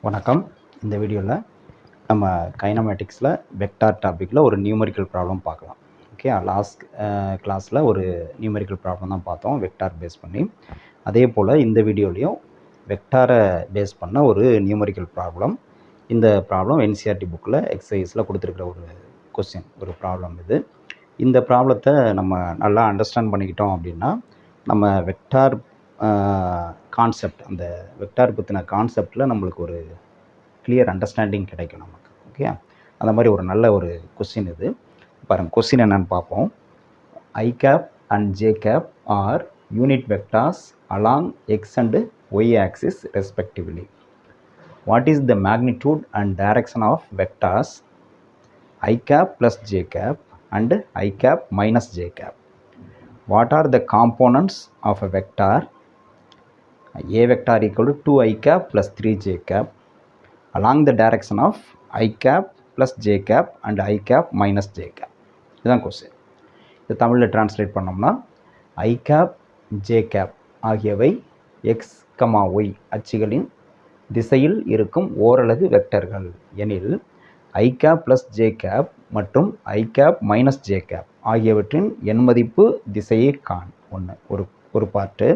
வணக்கம். இந்த வீடியோவில் நம்ம கைனமேட்டிக்ஸில் வெக்டார் டாப்பிக்கில் ஒரு நியூமரிக்கல் ப்ராப்ளம் பார்க்கலாம். ஓகே, லாஸ்ட் கிளாஸில் ஒரு நியூமரிக்கல் ப்ராப்ளம் தான் பார்த்தோம் வெக்டார் பேஸ் பண்ணி. அதே போல் இந்த வீடியோலையும் வெக்டாரை பேஸ் பண்ண ஒரு நியூமரிக்கல் ப்ராப்ளம். இந்த ப்ராப்ளம் என்சிஆர்டி புக்கில் எக்ஸசைஸில் கொடுத்துருக்குற ஒரு கொஸ்டின், ஒரு ப்ராப்ளம் இது. இந்த ப்ராப்ளத்தை நம்ம நல்லா அண்டர்ஸ்டாண்ட் பண்ணிக்கிட்டோம் அப்படின்னா நம்ம வெக்டார் கான்செப்ட், அந்த வெக்டார் பற்றின கான்செப்டில் நம்மளுக்கு ஒரு கிளியர் அண்டர்ஸ்டாண்டிங் கிடைக்கும் நமக்கு. ஓகே, அந்த மாதிரி ஒரு நல்ல ஒரு கொஸ்டின் இது. பாருங்கள், கொஸ்டின் என்னன்னு பார்ப்போம். I cap and J cap are unit vectors along X and Y axis respectively. What is the magnitude and direction of vectors I cap plus J cap and I cap minus J cap? What are the components of a vector a vector equal to 2 I cap plus 3 j cap along the direction of I cap plus j cap and I cap minus j cap? இதுதான் question. இது தமிழில் translate பண்ணோம்னா I cap j cap ஆகியவை x, y அச்சுகளின் திசையில் இருக்கும் ஓரலகு வெக்டர்கள் எனில் I cap plus j cap மற்றும் I cap minus j cap ஆகியவற்றின் எண் மதிப்பு திசையை காண். ஒரு பார்ட்டு.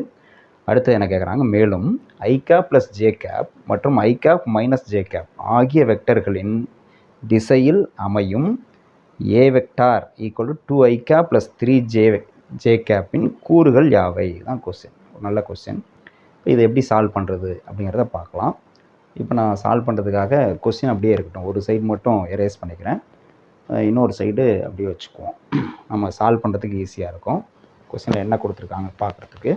அடுத்து என்ன கேட்குறாங்க, மேலும் I cap plus J cap மற்றும் I cap minus J cap ஆகிய வெக்டர்களின் திசையில் அமையும் A vector equal to 2 I cap plus 3 J கேப்பின் கூறுகள் யாவை? தான் கொஸ்டின். ஒரு நல்ல கொஸ்டின். இதை எப்படி சால்வ் பண்ணுறது அப்படிங்கிறத பார்க்கலாம். இப்போ நான் சால்வ் பண்ணுறதுக்காக கொஸ்டின் அப்படியே இருக்கட்டும், ஒரு சைடு மட்டும் எரேஸ் பண்ணிக்கிறேன், இன்னொரு சைடு அப்படியே வச்சுக்குவோம். நம்ம சால்வ் பண்ணுறதுக்கு ஈஸியாக இருக்கும். கொஸ்டினில் என்ன கொடுத்துருக்காங்க பார்க்குறதுக்கு.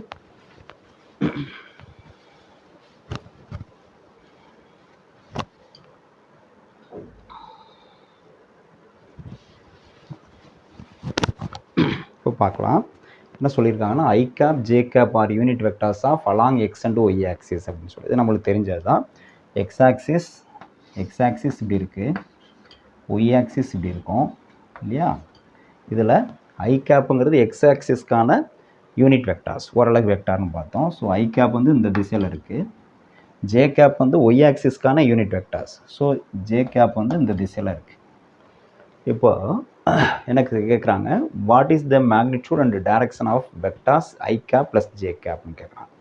இப்போ பார்க்கலாம் என்ன சொல்லியிருக்காங்கன்னா, I cap J cap are unit vectors of along X and Y axis அப்படின்னு சொல்லி. இது நம்மளுக்கு தெரிஞ்சது தான். எக்ஸ் ஆக்சிஸ் இப்படி இருக்குது, ஒய் ஆக்சிஸ் இப்படி இருக்கும் இல்லையா? இதில் ஐ கேப்புங்கிறது எக்ஸ் ஆக்சிஸ்க்கான யூனிட் வெக்டார்ஸ், ஓரளவு வெக்டார்னு பார்த்தோம். ஸோ ஐ கேப் வந்து இந்த திசையில் இருக்குது, ஜே கேப் வந்து ஒய் ஆக்சிஸ்க்கான unit vectors. So J cap வந்து இந்த திசையில் இருக்குது. இப்போ எனக்கு கேட்குறாங்க, what is the magnitude and direction of vectors I cap plus J கேப்னு கேட்குறாங்க.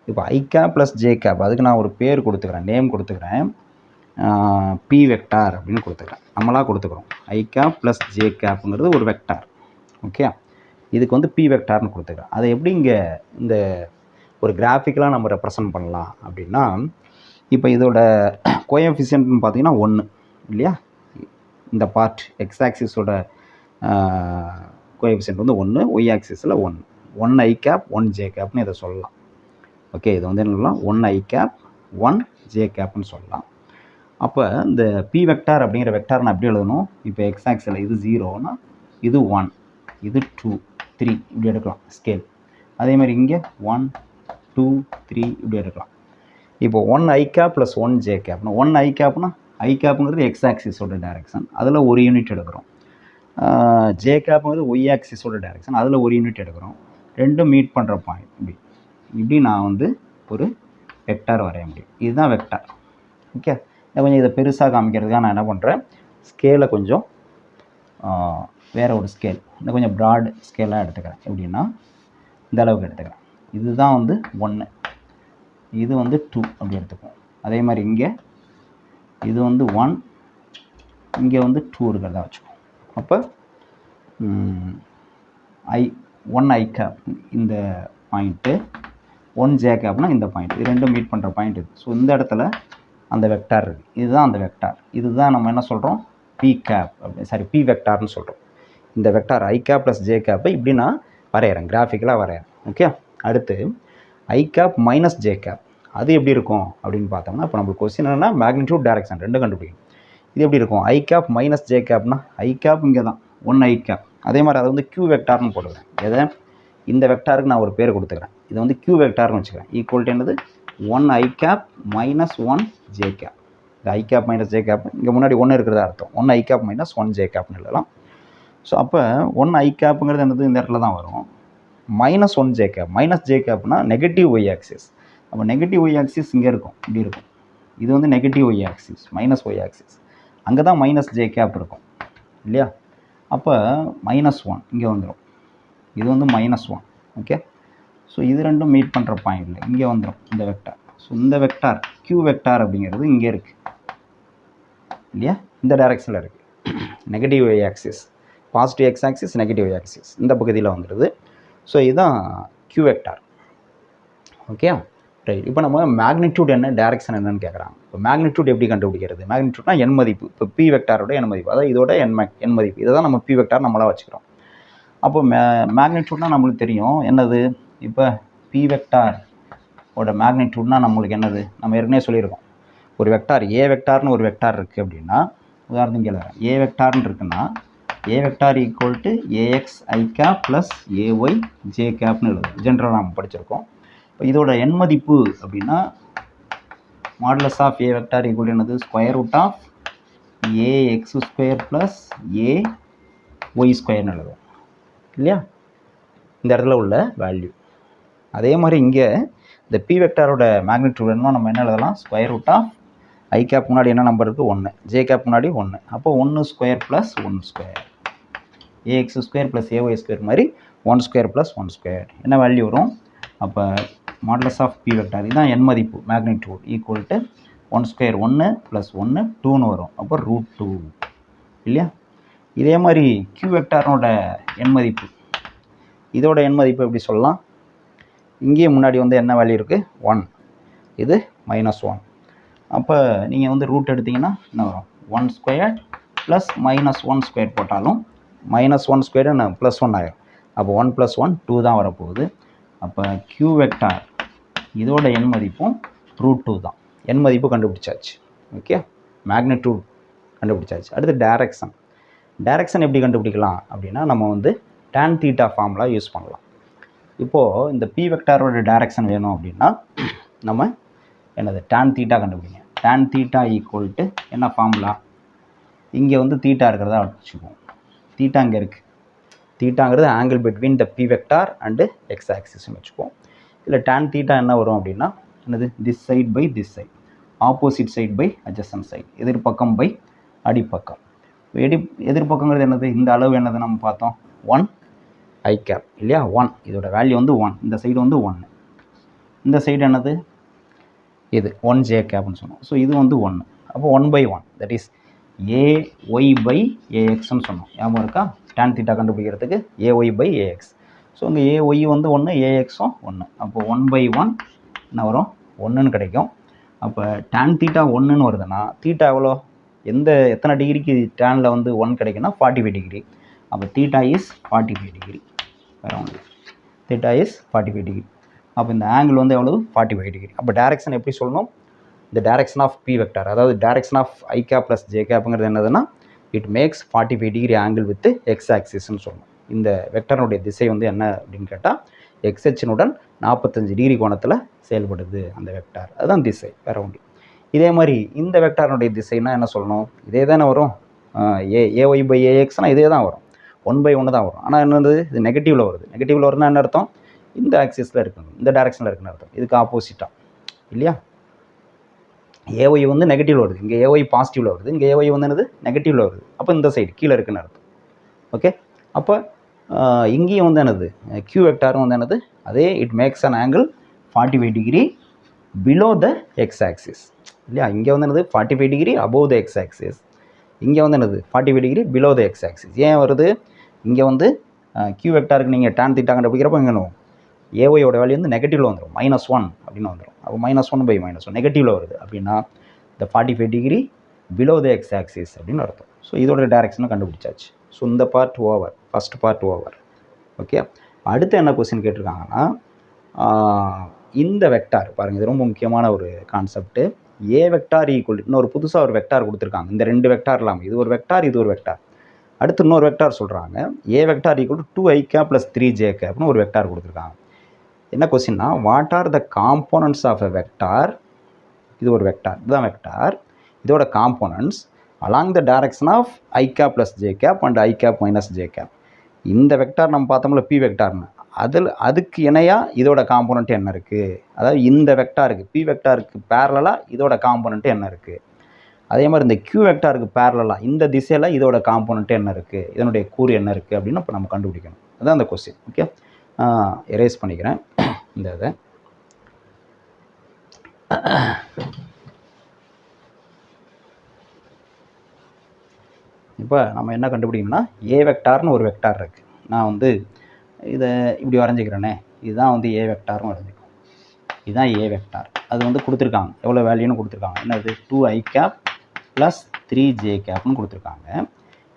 இப்போ I cap plus J cap, அதுக்கு நான் ஒரு பேர் கொடுத்துக்கிறேன், நேம் கொடுத்துக்கிறேன், பி வெக்டார் அப்படின்னு கொடுத்துக்கிறேன். நம்மளாக கொடுத்துக்கிறோம். ஐ கேப் ப்ளஸ் ஜே கேப்புங்கிறது ஒரு வெக்டார். ஓகே, இதுக்கு வந்து பி வெக்டார்னு கொடுத்துக்கிறேன். அதை எப்படி இங்கே இந்த ஒரு கிராஃபிக்கலாக நம்ம ரெப்ரசன்ட் பண்ணலாம் அப்படின்னா, இப்போ இதோட கோஎஃபிஷியன்ட்னு பார்த்தீங்கன்னா 1 இல்லையா? இந்த பார்ட் எக்ஸ் ஆக்சிஸோட கோஎஃபிஷியன்ட் வந்து 1, ஒய் ஆக்சிஸில் 1 ஐ கேப் 1 ஜே கேப்னு இதை சொல்லலாம். ஓகே, இது வந்து என்னலாம் 1 ஐ கேப் 1 ஜே கேப்னு சொல்லலாம். அப்போ இந்த பி வெக்டார் அப்படிங்கிற வெக்டார் நான் எப்படி எழுதணும்? இப்போ எக்ஸ் ஆக்சிஸில் இது 0னா இது 1, இது 2, 3 இப்படி எடுக்கலாம் ஸ்கேல். அதே மாதிரி இங்கே 1, 2, 3 இப்படி எடுக்கலாம். இப்போ 1 ஐ கேப் ப்ளஸ் 1 ஜே கேப்னா 1 ஐ கேப்னா ஐ கேப்புங்கிறது எக்ஸ் ஆக்சிஸோட டைரக்ஷன், அதில் ஒரு யூனிட் எடுக்கிறோம். ஜே கேப்புங்கிறது ஒய் ஆக்சிஸோட டைரக்ஷன், அதில் ஒரு யூனிட் எடுக்கிறோம். ரெண்டும் மீட் பண்ணுற பாயிண்ட் இப்படி நான் வந்து ஒரு வெக்டார் வரைய முடியும். இதுதான் வெக்டார். ஓகே, கொஞ்சம் இதை பெருசாக காமிக்கிறதுக்காக நான் என்ன பண்ணுறேன், ஸ்கேலை கொஞ்சம் வேறு ஒரு ஸ்கேல், இந்த கொஞ்சம் ப்ராட் ஸ்கேலாக எடுத்துக்கிறேன். எப்படின்னா இந்த அளவுக்கு எடுத்துக்கிறேன். இதுதான் வந்து 1, இது வந்து 2 அப்படி எடுத்துக்குவோம். அதே மாதிரி இங்கே இது வந்து 1, இங்கே வந்து 2 இருக்கிறதா வச்சுக்குவோம். அப்போ 1 ஐ கேப் இந்த பாயிண்ட்டு, 1 ஜே கேப்னா இந்த பாயிண்ட், இது ரெண்டும் மீட் பண்ணுற பாயிண்ட் இது. ஸோ இந்த இடத்துல அந்த வெக்டார் இருக்குது, இதுதான் அந்த வெக்டார். இதுதான் நம்ம என்ன சொல்கிறோம், பி கேப் பி வெக்டார்னு சொல்கிறோம். இந்த வெக்டார் ஐ கேப் ப்ளஸ் ஜே கேப்பை இப்படி நான் வரைகிறேன், கிராஃபிக்கலாக வரைகிறேன். ஓகே, அடுத்து ஐ கேப் மைனஸ் ஜே கேப், அது எப்படி இருக்கும் அப்படின்னு பார்த்தோம்னா, இப்போ நம்மளுக்கு கொஸ்டின் என்னன்னா மேக்னிடியூட் டைரக்ஷன் ரெண்டும் கண்டுபிடிக்கும். இது எப்படி இருக்கும், ஐ கேப் மைனஸ் ஜே கேப்னா ஐ கேப் இங்கே தான் 1 ஐ கேப். அதே மாதிரி அதை வந்து கியூ வெக்டார்னு போடுவேன். எதை, இந்த வெக்டாருக்கு நான் ஒரு பேர் கொடுத்துக்கிறேன், இது வந்து கியூ வெக்டார்னு வச்சுக்கிறேன். ஈக்குவல் டு என்னது 1 ஐ கேப் மைனஸ் 1 ஜே கேப். இந்த ஐ கேப் மைனஸ் ஜே கேப் இங்கே முன்னாடி 1 இருக்கிறதா அர்த்தம். 1 ஐ கேப் மைனஸ் 1 ஜே கேப்னு எழுதலாம். ஸோ அப்போ 1 ஐ கேப்புங்கிறது என்னது இந்த இடத்துல தான் வரும். Minus 1 J cap, minus J கேப்னா நெகட்டிவ் ஒய் ஆக்சிஸ். அப்போ நெகட்டிவ் ஒய் ஆக்சிஸ் இங்கே இருக்கும், இப்படி இருக்கும். இது வந்து negative Y axis, minus Y axis. அங்கே தான் மைனஸ் ஜே கேப் இருக்கும் இல்லையா? அப்போ -1 இங்கே வந்துடும். இது வந்து -1. ஓகே. ஸோ இது ரெண்டும் மீட் பண்ணுற பாயிண்டில் இங்கே வந்துடும் இந்த வெக்டார். ஸோ இந்த வெக்டார் Q வெக்டார் அப்படிங்கிறது இங்கே இருக்குது இல்லையா? இந்த டைரெக்ஷனில் இருக்குது. Negative Y axis, positive X axis, negative Y axis இந்த பகுதியில் வந்துடுது. ஸோ இதுதான் Q வெக்டார். Okay right. இப்போ நம்ம மேக்னிடியூட் என்ன, டைரக்ஷன் என்னன்னு கேட்குறாங்க. இப்போ மேக்னிடியூட் எப்படி கண்டுபிடிக்கிறது? மேக்னிடியூட்னா எண் மதிப்பு. இப்போ P வெக்டாரோட எண் மதிப்பு, அதாவது இதோட எண் மதிப்பு. இதை தான் நம்ம P வெக்டார் நம்மளாக வச்சுக்கிறோம். அப்போ மேக்னிடியூட்னா நம்மளுக்கு தெரியும் என்னது. இப்போ P வெக்டாரோட மேக்னிடியூட்னா நம்மளுக்கு என்னது, நம்ம ஏற்கனவே சொல்லியிருக்கோம். ஒரு வெக்டார் ஏ வெக்டார்னு ஒரு வெக்டார் இருக்குது அப்படின்னா, உதாரணத்துக்கு எழுதுறேன். ஏ வெக்டார்னு இருக்குன்னா A vector equal to A X I cap plus A Y J கேப்னு எழுதும். ஜென்ரலாக நம்ம படிச்சிருக்கோம். இப்போ இதோட எண் மதிப்பு அப்படின்னா modulus of A vector equal என்னது, square root of A X square plus A Y ஸ்கொயர்னு எழுதும் இல்லையா? இந்த இடத்துல உள்ள வேல்யூ. அதே மாதிரி இங்கே இந்த P வெக்டாரோட மேக்னிடியூட் வேணும்னா நம்ம என்ன எழுதலாம், square root of I cap முன்னாடி என்ன நம்பர் இருக்குது, 1, ஜே கேப் முன்னாடி 1. அப்போ 1 square plus 1 square, a x square plus a y square மாதிரி 1 ஸ்கொயர் ப்ளஸ் 1 ஸ்கொயர் என்ன வேல்யூ வரும். அப்போ மாடுலஸ் ஆஃப் P வெக்டார் இதுதான் எண் மதிப்பு magnitude equal to 1 square 1 plus 1 2ன்னு வரும். அப்போ √2 இல்லையா? இதே மாதிரி Q வெக்டாரோட எண் மதிப்பு, இதோட எண் மதிப்பு எப்படி சொல்லலாம், இங்கேயே முன்னாடி வந்து என்ன வேல்யூ இருக்குது, 1, இது -1. அப்போ நீங்கள் வந்து ரூட் எடுத்திங்கன்னா என்ன வரும், 1 ஸ்கொயர் ப்ளஸ் -1 ஸ்கொயர் போட்டாலும் -1 ஸ்கொயர் +1 ஆகிடும். அப்போ 1 + 1 2 தான் வரப்போகுது. அப்போ Q வெக்டார் இதோட எண் மதிப்பும் √2 தான். எண் மதிப்பு கண்டுபிடிச்சாச்சு. ஓகே, மேக்னிடியூட் கண்டுபிடிச்சாச்சு. அடுத்து டைரக்ஷன். டைரக்ஷன் எப்படி கண்டுபிடிக்கலாம் அப்படின்னா நம்ம வந்து tan θ ஃபார்முலா யூஸ் பண்ணலாம். இப்போது இந்த P வெக்டாரோட டைரக்ஷன் வேணும் அப்படின்னா நம்ம என்னது tan θ கண்டுபிடிங்க. tan θ ஈக்குவல் டு என்ன ஃபார்முலா, இங்கே வந்து தீட்டா இருக்கிறதா வச்சுக்குவோம். தீட்டா இங்கே இருக்குது. தீட்டாங்கிறது angle between the P vector and X ஆக்சிஸ்ன்னு வச்சுக்குவோம். இல்லை tan θ என்ன வரும் அப்படின்னா என்னது, this side by this side, opposite side by adjacent side, எதிர்பக்கம் பை அடிப்பக்கம். எதிர்பக்கங்கிறது என்னது, இந்த அளவு என்னது நம்ம பார்த்தோம், 1 ஐ கேப் இல்லையா, 1. இதோட வேல்யூ வந்து 1. இந்த சைடு வந்து 1. இந்த சைடு என்னது, இது 1 ஜே கேப்னு சொன்னோம். ஸோ இது வந்து 1. அப்போ 1/1 தட் இஸ் AY/AXன்னு சொன்னோம். ஞாபகம் இருக்கா? tan θ கண்டுபிடிக்கிறதுக்கு AY/AX. ஸோ இங்கே AY வந்து 1, AXம் 1. அப்போ 1/1 என்ன வரும், 1ன்னு கிடைக்கும். அப்போ tan θ 1ன்னு வருதுன்னா தீட்டா எவ்வளோ, எத்தனை டிகிரிக்கு டேனில் வந்து 1 கிடைக்குன்னா 45 டிகிரி. அப்போ தீட்டா இஸ் 45 டிகிரி. வேறு ஒன்று, தீட்டா இஸ் 45 டிகிரி. அப்போ இந்த ஆங்கிள் வந்து எவ்வளவு, 45 டிகிரி. அப்போ டைரக்ஷன் எப்படி சொல்லணும், இந்த டைரக்ஷன் ஆஃப் P வெக்டார், அதாவது direction of I cap plus J கேப்புங்கிறது என்னதுன்னா it makes 45 degree angle with X ஆக்சிஸ்ன்னு சொல்லணும். இந்த வெக்டருடைய திசை வந்து என்ன அப்படின்னு கேட்டால் எக்ஸ்ஹெச்சினுடன் 45 டிகிரி கோணத்தில் செயல்படுது அந்த வெக்டார், அதுதான் திசை, வேறு ஒன்று. இதே மாதிரி இந்த வெக்டாருடைய திசைனா என்ன சொல்லணும், இதே தானே வரும், AY/AXனால் இதே தான் வரும், 1/1 தான் வரும். ஆனால் என்னது, இது நெகட்டிவில் வருது. நெகட்டிவில் வருதுன்னா என்ன அர்த்தம், இந்த ஆக்சிஸில் இருக்கணும், இந்த டைரக்ஷனில் இருக்குன்னு அர்த்தம். இதுக்கு ஆப்போசிட்டாக இல்லையா, AY வந்து நெகட்டிவில் வருது, இங்கே AY பாசிட்டிவில் வருது, இங்கே AY வந்து என்னது நெகட்டிவில் வருது. அப்போ இந்த சைடு கீழே இருக்குன்னு அர்த்தம். ஓகே, அப்போ இங்கேயும் வந்து என்னது, Q வெக்டாரும் வந்து என்னது, அதே it makes an angle 45 degree below the X axis இல்லையா. இங்கே வந்து என்னது 45 டிகிரி அபோவ் த எக்ஸ் ஆக்சிஸ், இங்கே வந்து என்னது 45 degree below the X axis. ஏன் வருது, இங்கே வந்து Q வெக்டாருக்கு நீங்கள் tan θ கண்டுபிடிக்கிறப்போ இங்கே AYயோட வேல்யூ வந்து நெகட்டிவில் வந்துடும், -1 அப்படின்னு வந்துடும். அப்போ -1/-1 நெகட்டிவில் வருது அப்படின்னா இந்த 45 degree below the X axis அப்படின்னு அர்த்தம். ஸோ இதோட டைரக்ஷனை கண்டுபிடிச்சாச்சு. ஸோ இந்த part over, first part over. Okay, அடுத்து என்ன கொஸ்டின் கேட்டிருக்காங்கன்னா இந்த வெக்டார் பாருங்கள், இது ரொம்ப முக்கியமான ஒரு கான்செப்ட்டு. ஏ வெக்டார் ஈக்குவல் இன்னொரு புதுசாக ஒரு வெக்டார் கொடுத்துருக்காங்க. இந்த 2 வெக்டார் இல்லாமல் இது ஒரு வெக்டார், இது ஒரு வெக்டார். அடுத்து இன்னொரு வெக்டார் சொல்கிறாங்க, A vector equal to 2i cap plus 3j கேப்னு ஒரு வெக்டார் கொடுத்துருக்காங்க. என்ன கொஸ்டின்னா, what are the components of A vector, இது ஒரு வெக்டார், இதுதான் வெக்டார், இதோட components along the direction of I cap plus J cap and I cap minus J cap. இந்த வெக்டார் நம்ம பார்த்தோம்ல P வெக்டார்னு, அதுக்கு இணையாக இதோட காம்போனண்ட் என்ன இருக்குது, அதாவது இந்த வெக்டாருக்கு பி வெக்டாருக்கு பேரலாக இதோட காம்போனண்ட் என்ன இருக்குது, அதே மாதிரி இந்த Q வெக்டாருக்கு பேரலாக இந்த திசையில் இதோட காம்போனண்ட் என்ன இருக்குது, இதனுடைய கூறு என்ன இருக்குது அப்படின்னு இப்போ நம்ம கண்டுபிடிக்கணும். அதுதான் அந்த கொஸ்டின். ஓகே, எரேஸ் பண்ணிக்கிறேன் இந்த இதை. இப்போ நம்ம என்ன கண்டுபிடிக்கணும்னா ஏ வெக்டார்னு ஒரு வெக்டார் இருக்குது. நான் வந்து இதை இப்படி வரைஞ்சிக்கிறேனே, இதுதான் வந்து ஏ வெக்டார்னு வரைஞ்சிக்கும். இதுதான் ஏ வெக்டார். அது வந்து கொடுத்துருக்காங்க, எவ்வளோ வேல்யூன்னு கொடுத்துருக்காங்க. என்னது 2i cap + 3j capனு கொடுத்துருக்காங்க.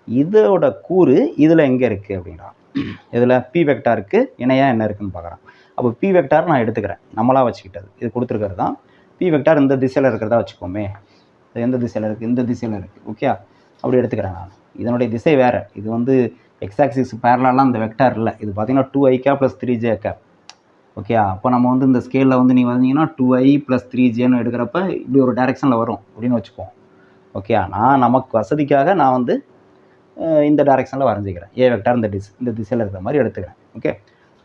இதோட கூறு இதில் எங்கே இருக்குது அப்படின்னா, இதில் பி வெக்டாருக்கு இணையாக என்ன இருக்குதுன்னு பார்க்குறேன். அப்போ பி வெக்டார் நான் எடுத்துக்கிறேன், நம்மளாக வச்சுக்கிட்டது. இது கொடுத்துருக்கிறது தான் பி வெக்டார். இந்த திசையில் இருக்கிறதா வச்சுக்கோமே. இது எந்த திசையில் இருக்குது, இந்த திசையில் இருக்குது. ஓகே, அப்படி எடுத்துக்கிறேன் நான். இதனுடைய திசை வேறு. இது வந்து எக்ஸ் ஆக்சிஸ் பேரலாலாம் இந்த வெக்டார் இல்லை. இது பார்த்தீங்கன்னா 2i cap + 3j cap. Okay, அப்போ நம்ம வந்து இந்த ஸ்கேலில் வந்து நீங்கள் வந்தீங்கன்னா 2i + 3jன்னு எடுக்கிறப்ப இப்படி ஒரு டைரெக்ஷனில் வரும் அப்படின்னு வச்சுப்போம். ஓகே, நான் நமக்கு வசதிக்காக நான் வந்து இந்த டைரெக்ஷனில் வரைஞ்சிக்கிறேன். ஏ வெக்டார் இந்த திசையில் இருக்கிற மாதிரி எடுத்துக்கிறேன். ஓகே,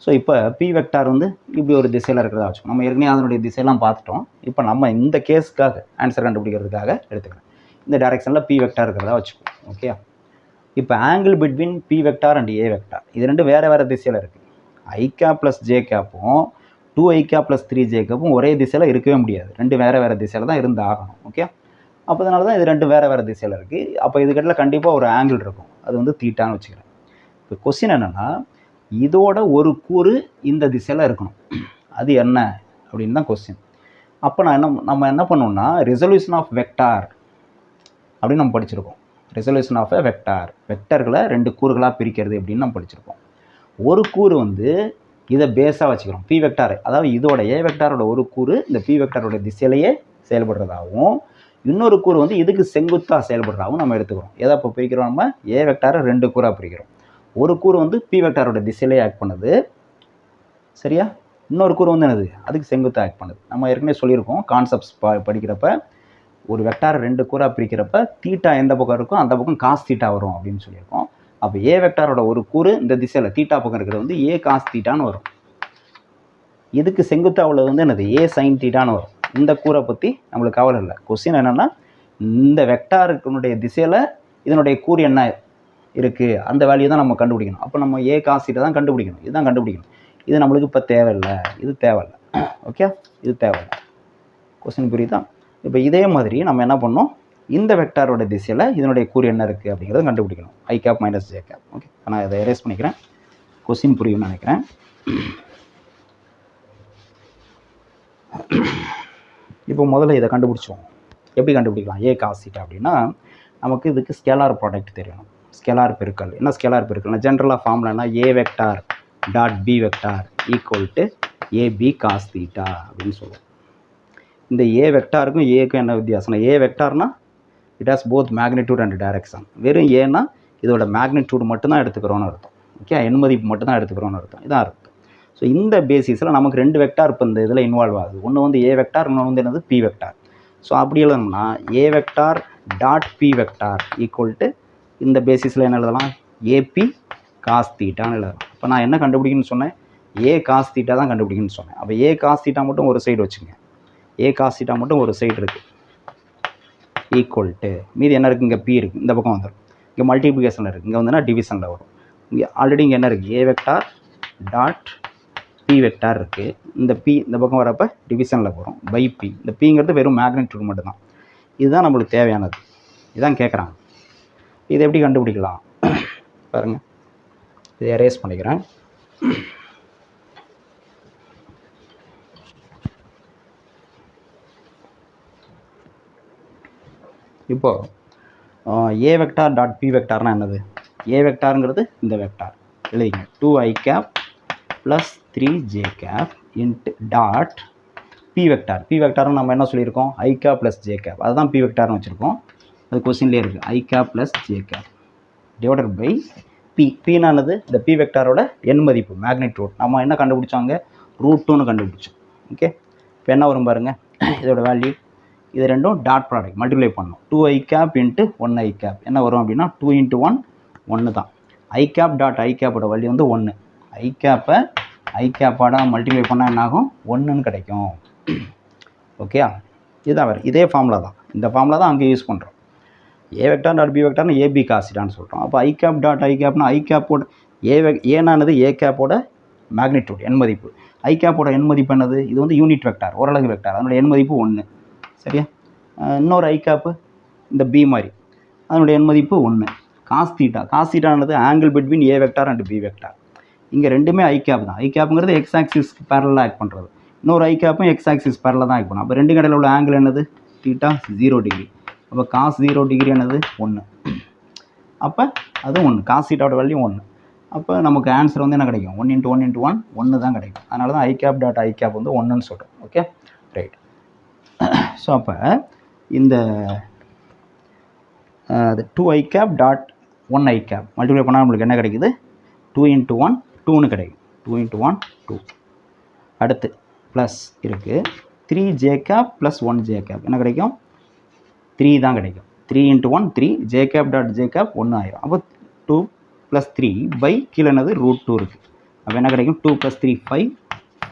ஸோ இப்போ பி வெக்டார் வந்து இப்படி ஒரு திசையில் இருக்கிறதா வச்சுக்கோம். நம்ம ஏற்கனவே அதனுடைய திசையெல்லாம் பார்த்துட்டோம். இப்போ நம்ம இந்த கேஸுக்காக ஆன்சர் கண்டுபிடிக்கிறதுக்காக எடுத்துக்கிறேன். இந்த டைரெக்ஷனில் பி வெக்டார் இருக்கிறதா வச்சுக்கோம். ஓகே, இப்போ angle between B vector and A vector இது ரெண்டும் வேறு வேறு திசையில் இருக்குது. i cap + j capும் 2i cap + 3j capும் ஒரே திசையில் இருக்கவே முடியாது. ரெண்டு வேறு வேறு திசையில் தான் இருந்து ஆகணும். ஓகே, அப்போ அதனால தான் இது ரெண்டு வேறு வேறு திசையில் இருக்குது. அப்போ இதுக்கிட்ட கண்டிப்பாக ஒரு ஆங்கிள் இருக்கும், அது வந்து தீட்டான்னு வச்சுக்கிறேன். இப்போ கொஸ்டின் என்னென்னா, இதோட ஒரு கூறு இந்த திசையில் இருக்கணும், அது என்ன அப்படின்னு தான் கொஸ்டின். அப்போ நம்ம என்ன பண்ணோம்னா ரெசல்யூஷன் ஆஃப் வெக்டார் அப்படின்னு நம்ம படிச்சிருக்கோம். ரெசல்யூஷன் ஆஃப் எ வெக்டார், வெக்டர்களை ரெண்டு கூறுகளாக பிரிக்கிறது அப்படின்னு நம்ம படிச்சிருக்கோம். ஒரு கூறு வந்து இதை பேஸாக வச்சுக்கிறோம், பி வெக்டார். அதாவது இதோட ஏ வெக்டாரோட ஒரு கூறு இந்த பி வெக்டாரோட திசையிலேயே செயல்படுறதாகவும், இன்னொரு கூறு வந்து இதுக்கு செங்குத்தாக செயல்படுறதாகவும் நம்ம எடுத்துக்கிறோம். எதை இப்போ பிரிக்கிறோம், நம்ம ஏ வெக்டாரை ரெண்டு கூறாக பிரிக்கிறோம். ஒரு கூறு வந்து பி வெக்டாரோட திசையிலே ஆக்ட் பண்ணுது, சரியா? இன்னொரு கூறு வந்து என்னது, அதுக்கு செங்குத்தாக ஆக்ட் பண்ணுது. நம்ம ஏற்கனவே சொல்லியிருக்கோம் கான்செப்ட்ஸ் படிக்கிறப்ப, ஒரு வெக்டாரை ரெண்டு கூறாக பிரிக்கிறப்ப தீட்டா எந்த பக்கம் இருக்கும் அந்த பக்கம் காஸ் தீட்டா வரும் அப்படின்னு சொல்லியிருக்கோம். அப்போ ஏ வெக்டாரோட ஒரு கூறு இந்த திசையில் தீட்டா பக்கம் இருக்கிறது வந்து ஏ காஸ் தீட்டான்னு வரும். இதுக்கு செங்குத்தாக உள்ளது வந்து என்னது, ஏ சைன் தீட்டான்னு வரும். இந்த கூரை பற்றி நம்மளுக்கு கவலை இல்லை. கொஸ்டின் என்னென்னா, இந்த வெக்டாருக்குனுடைய திசையில் இதனுடைய கூறு என்ன இருக்குது அந்த வேல்யூ தான் நம்ம கண்டுபிடிக்கணும். அப்போ நம்ம ஏ காஸ் தீட்டா தான் கண்டுபிடிக்கணும். இதுதான் கண்டுபிடிக்கணும். இது நம்மளுக்கு இப்போ தேவையில்லை, இது தேவையில்லை. ஓகே, இது தேவையில்லை. கொஸ்டின் புரியுதா? இப்போ இதே மாதிரி நம்ம என்ன பண்ணோம், இந்த வெக்டாரோட திசையில் இதனுடைய கூறு என்ன இருக்குது அப்படிங்கிறத கண்டுபிடிக்கணும். i cap - j cap. Okay, நான் இதை எரேஸ் பண்ணிக்கிறேன். கொஸ்டின் புரியும்னு நினைக்கிறேன். இப்போ முதல்ல இதை கண்டுபிடிச்சோம். எப்படி கண்டுபிடிக்கலாம் ஏ காஸ் தீட்டா அப்படின்னா, நமக்கு இதுக்கு ஸ்கேலார் ப்ராடக்ட் தெரியணும். ஸ்கேலார் பெருக்கல். என்ன ஸ்கேலார் பெருக்கல்னா, ஜென்ரலாக ஃபார்முலானா A vector dot B vector equal to AB cos theta அப்படின்னு சொல்லுவோம். இந்த ஏ வெக்டாருக்கும் ஏக்கும் என்ன வித்தியாசம்னா, ஏ வெக்டார்னா it has both magnitude and direction. வெறும் ஏன்னா இதோட மேக்னிடியூட் மட்டும்தான் எடுத்துக்கிறோன்னு அர்த்தம். ஓகே, எண் மதிப்பு மட்டும்தான் எடுத்துக்கிறோன்னு அர்த்தம். இதான் அர்த்தம். ஸோ இந்த பேசிஸில் நமக்கு ரெண்டு வெக்டார் இப்போ இந்த இதில் இன்வால்வ் ஆகுது. ஒன்று வந்து ஏ வெக்டார், இன்னொன்று வந்து என்னது பி வெக்டார். ஸோ அப்படி எழுதணும்னா A vector dot B vector equal to இந்த பேசிஸில் என்ன எழுதலாம், ஏபி காஸ் தீட்டான்னு எழுதலாம். இப்போ நான் என்ன கண்டுபிடிக்கணும்னு சொன்னேன், ஏ காஸ் தீட்டா தான் கண்டுபிடிக்கணும்னு சொன்னேன். அப்போ ஏ காஸ் தீட்டா மட்டும் ஒரு சைடு வச்சுங்க, ஏ காஸ் தீட்டா மட்டும் ஒரு சைடு இருக்குது ஈக்குவல் டு மீதி என்ன இருக்குது, இங்கே பி இருக்குது, இந்த பக்கம் வந்துடும். இங்கே மல்டிப்ளிகேஷனில் இருக்குது, இங்கே வந்துன்னா டிவிஷனில் வரும். இங்கே ஆல்ரெடி இங்கே என்ன இருக்குது, ஏ வெக்டார் டாட் பி வெக்டார் இருக்குது. இந்த பி இந்த பக்கம் வரப்போ டிவிஷனில் வரும் பை பி. இந்த பிங்கிறது வெறும் மேக்னிடியூட் மட்டும்தான். இதுதான் நம்மளுக்கு தேவையானது. இதுதான் கேட்குறாங்க. இதை எப்படி கண்டுபிடிக்கலாம் பாருங்கள். இதை எரேஸ் பண்ணிக்கிறேன். இப்போது ஏ வெக்டார் டாட் பி வெக்டார்னா என்னது, ஏ வெக்டாருங்கிறது இந்த வெக்டார் எழுதிங்க, 2i cap + 3j cap into dot B vector. B வெக்டார்னு நம்ம என்ன சொல்லியிருக்கோம், i cap + j cap. அதுதான் பி வெக்டார்னு வச்சுருக்கோம். அது கொஸ்டின்லேயே இருக்குது, i cap + j cap divided by B. பின்னானது இந்த பி வெக்டாரோட எண் மதிப்பு மேக்னிடியூட். நம்ம என்ன கண்டுபிடிச்சாங்க, √2ன்னு கண்டுபிடிச்சோம். ஓகே, இப்போ என்ன வரும் பாருங்கள், இதோட வேல்யூ இது ரெண்டும் டாட் ப்ராடக்ட் மல்டிப்ளை பண்ணணும். 2i cap into 1i cap என்ன வரும் அப்படின்னா 2 × 1 1 தான். i cap டாட் i capோட வேல்யூ வந்து 1. i capை ஐ கேப்போட மல்டிப்ளை பண்ணால் என்ன ஆகும்? 1ன்னு கிடைக்கும். ஓகே, இதுதான் வேறு இதே ஃபார்முலா தான். இந்த ஃபார்முலா தான் அங்கே யூஸ் பண்ணுறோம். ஏ வெக்டார் டாட் பி வெக்டார்னு ஏபி காசிட்டான்னு சொல்கிறோம். அப்போ ஐ கேப் டாட் ஐ கேப்னா ஐ கேப்போட ஏனானது ஏ கேப்போட மேக்னிடியூட் எண் மதிப்பு. ஐ கேப்போட எண் மதிப்பு என்னது? இது வந்து யூனிட் வெக்டார், ஓரலகு வெக்டார், அதனுடைய எண் மதிப்பு 1. சரியா? இன்னொரு ஐ கேப்பு இந்த பி மாதிரி, அதனுடைய எண் மதிப்பு 1. காஸ் தீட்டானது angle between A vector and B vector. இங்கே ரெண்டுமே ஐ கேப் தான். ஐ கேப்புங்கிறது எக்ஸ் ஆக்சிஸ்க்கு பேரலாக ஆக்ட் பண்ணுறது. இன்னொரு ஐ கேப்பும் எக்ஸ் ஆக்சிஸ் பேரலாக தான் ஆக்ட் பண்ணும். அப்போ ரெண்டு கடையில் உள்ள ஆங்கிள் என்னது? Theta 0 degree. அப்போ காஸ் 0 டிகிரி என்னது? 1. அப்போ அது 1. காஸ் தீட்டாவோட வேல்யூ 1. அப்போ நமக்கு ஆன்சர் வந்து என்ன கிடைக்கும்? 1 × 1 × 1 1 தான் கிடைக்கும். அதனால தான் ஐ கேப் டாட் ஐ கேப் வந்து 1ன்னு சொல்கிறோம். Okay, right. ஸோ அப்போ இந்த 2i cap dot 1i cap multiply பண்ணால் நம்மளுக்கு என்ன கிடைக்குது? 2 × 1 2ன்னு கிடைக்கும். 2 × 1 2. அடுத்து ப்ளஸ் இருக்குது 3j cap plus 1j cap என்ன கிடைக்கும்? 3 தான் கிடைக்கும். 3 × 1 3 j cap dot j cap 1 ஆயிரும். அப்போ 2 + 3 பை கீழே என்னது? √2 இருக்குது. அப்போ என்ன கிடைக்கும்? 2 + 3 5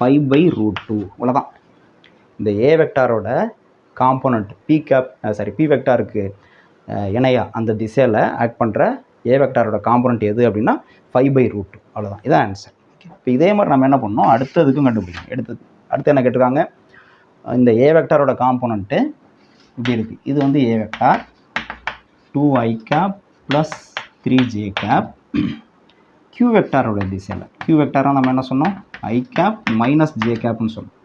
5 பை √2. இவ்வளோதான். இந்த ஏ வெக்டாரோட காம்போனண்ட் பி வெக்டாருக்கு இணையா அந்த திசையில் ஆக்ட் பண்ணுற ஏ வெக்டாரோட காம்போனண்ட் எது அப்படின்னா 5/√2. அவ்வளோதான், இதான் ஆன்சர். ஓகே, இப்போ இதே மாதிரி நம்ம என்ன பண்ணோம்? அடுத்ததுக்கும் கண்டுபிடிக்கணும். அடுத்து என்ன கேட்டிருக்காங்க? இந்த ஏ வெக்டாரோட காம்போனண்ட்டு இப்படி இருக்குது. இது வந்து A vector 2i cap plus 3j cap. q வெக்டாரோட திசையில் q வெக்டாராக நம்ம என்ன சொன்னோம்? i cap மைனஸ் j capன்னு சொன்னோம்.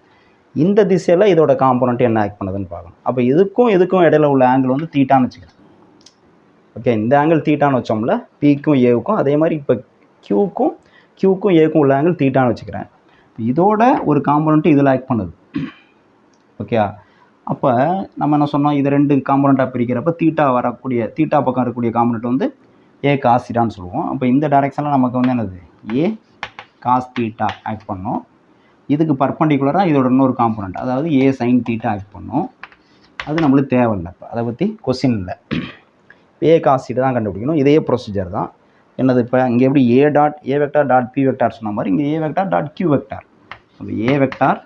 இந்த திசையில் இதோட காம்போனண்ட் என்ன ஆக்ட் பண்ணுதுன்னு பார்க்கணும். அப்போ இதுக்கும் இடையில உள்ள ஆங்கிள் வந்து தீட்டான்னு வச்சுக்கிறேன். ஓகே, இந்த ஆங்கிள் தீட்டான்னு வச்சோம்ல பிக்கும் ஏவுக்கும், அதே மாதிரி இப்போ க்யூக்கும் ஏக்கும் உள்ள ஆங்கிள் தீட்டான்னு வச்சுக்கிறேன். இதோட ஒரு காம்போனண்ட்டு இதில் ஆக்ட் பண்ணுது. ஓகே, அப்போ நம்ம என்ன சொன்னோம்? இது ரெண்டு காம்போனண்ட்டாக பிரிக்கிறப்ப தீட்டா பக்கம் இருக்கக்கூடிய காம்போனண்ட் வந்து ஏ காஸ் தீட்டான்னு சொல்லுவோம். அப்போ இந்த டைரெக்ஷனில் நமக்கு வந்து என்னது? ஏ காஸ் தீட்டா ஆக்ட் பண்ணோம். இதுக்கு பர்பண்டிகுலராக இதோட இன்னொரு காம்போனண்ட், அதாவது ஏ சைன் தீட்டா ஆக்ட் பண்ணும். அது நம்மளுக்கு தேவையில்லை. இப்போ அதை பற்றி கொஸ்டின் இல்லை. ஏ காஸ் தீட்டா தான் கண்டுபிடிக்கணும். இதே ப்ரொசீஜர் தான். என்னது? இப்போ இங்கே எப்படி A vector dot B vector சொன்ன மாதிரி இங்கே A vector dot Q vector. அப்போ A vector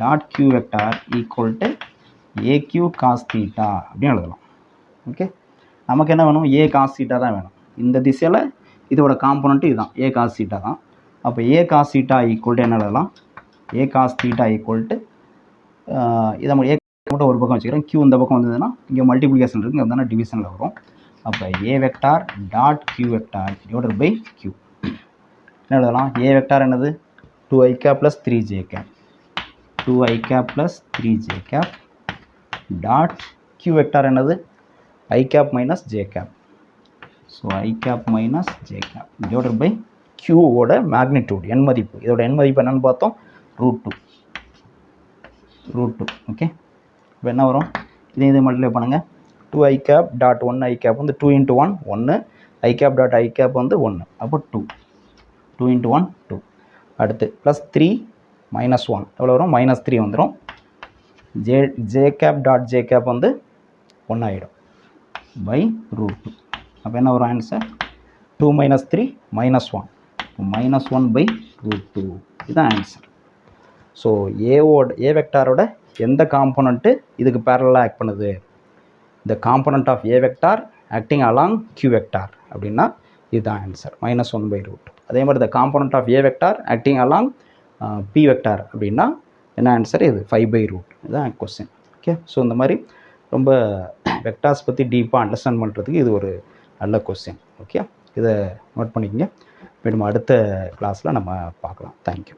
dot Q vector equal to AQ cos theta அப்படின்னு எழுதலாம். ஓகே, நமக்கு என்ன வேணும்? ஏ காஸ் தீட்டா தான் வேணும். இந்த திசையில் இதோட காம்போனண்ட்டு இதுதான், ஏ காஸ் தீட்டா தான். அப்போ ஏ காஸ் தீட்டா ஈக்குவல் டு என்ன எழுதலாம்? ஏ காஸ் தீட்டா ஈக்குவல் டு இதை ஏ மட்டும் ஒரு பக்கம் வச்சுக்கிறேன். கியூ இந்த பக்கம் வந்ததுன்னா இங்கே மல்டிப்ளிகேஷன் இருக்குது, இங்கே வந்தால் டிவிஷனில் வரும். அப்போ A vector dot Q vector divided by Q என்ன எழுதலாம்? ஏ வெக்டார் என்னது? 2i cap plus 3j cap 2i cap plus 3j cap dot Q vector என்னது? i cap minus j cap. So i cap minus j cap divided by கியூவோட magnitude எண் மதிப்பு. இதோட எண் மதிப்பு என்னென்னு பார்த்தோம்? √2. ஓகே, இப்போ என்ன வரும்? இதே மல்டிப்ளை பண்ணுங்கள். 2i cap dot 1i cap வந்து 2 × 1 1, i cap டாட் i cap வந்து 1. அப்போ 2 × 1 2. அடுத்து ப்ளஸ் 3 மைனஸ் 1 எவ்வளோ வரும்? -3 வந்துடும். j cap dot j cap வந்து 1 ஆகிடும் பை √2. அப்போ என்ன வரும் ஆன்சர்? 2 - 3 -1. -1 பை √2. இதுதான் ஆன்சர். ஸோ ஏ வெக்டாரோட எந்த காம்போனண்ட்டு இதுக்கு பேரலாக ஆக்ட் பண்ணுது? the component of a vector acting along q vector அப்படின்னா இதுதான் ஆன்சர், -1 பை √2. அதே மாதிரி the component of a vector acting along p vector அப்படின்னா என்ன ஆன்சர்? இது 5/√2. இதுதான் கொஸ்டின். ஓகே, ஸோ இந்த மாதிரி ரொம்ப வெக்டார்ஸ் பற்றி டீப்பாக அண்டர்ஸ்டாண்ட் பண்ணுறதுக்கு இது ஒரு நல்ல கொஸ்டின். ஓகே, இதை நோட் பண்ணிக்கங்க. மேலும் அடுத்த கிளாஸில் நம்ம பார்க்கலாம். தேங்க்யூ.